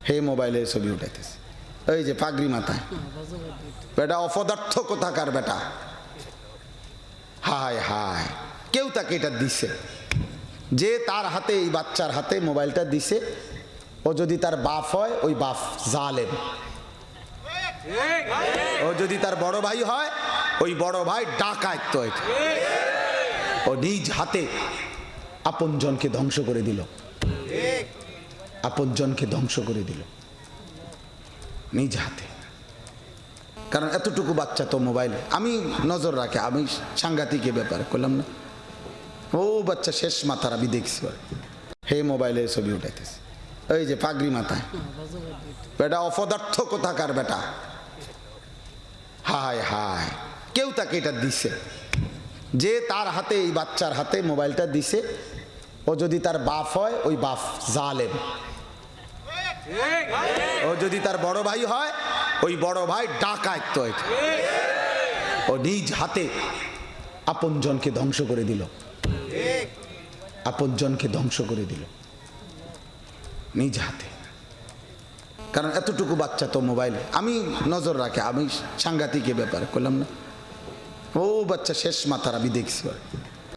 হে মোবাইলে ছবি উঠাইতেছে, এই যে পাগড়ি মাথায় বেটা, অপদার্থ কোথাকার বেটা। হায় হায়, কেউ তাকে এটা দিছে, যে তার হাতে, এই বাচ্চার হাতে মোবাইলটা দিছে, ও যদি তার বাপ হয় ওই বাপ জালেম, ও যদি তার বড় ভাই হয় ওই বড় ভাই ডাকাত। ও নিজ হাতে আপনজনকে ধ্বংস করে দিল, আপনজনকে ধ্বংস করে দিল নিজ হাতে। কারণ এতটুকু বাচ্চা তো মোবাইলে, আমি নজর রাখে, আমি সাংঘাতিক ব্যাপার করলাম না, ও বাচ্চা শেষ মাথার আমি দেখছি। হে মোবাইলে ছবি উঠাইতেছে, এই যে পাগড়ি মাথায় বেটা, অপদার্থ কোথাকার বেটা। হায় হায়, কেউ তাকে এটা দিছে, যে তার হাতে, এই বাচ্চার হাতে মোবাইলটা দিছে, ও যদি তার বাপ হয় ওই বাপ জালেম, ও যদি তার বড় ভাই হয় ওই বড় ভাই ডাকাত। ও নিজ হাতে আপনজনকে ধ্বংস করে দিল, আপনজনকে ধ্বংস করে দিল নিজ হাতে। কারণ এতটুকু বাচ্চা তো মোবাইলে, আমি নজর রাখে, আমি সাংঘাতিক ব্যাপার করলাম না, ও বাচ্চা শেষ মাথার আমি দেখছি।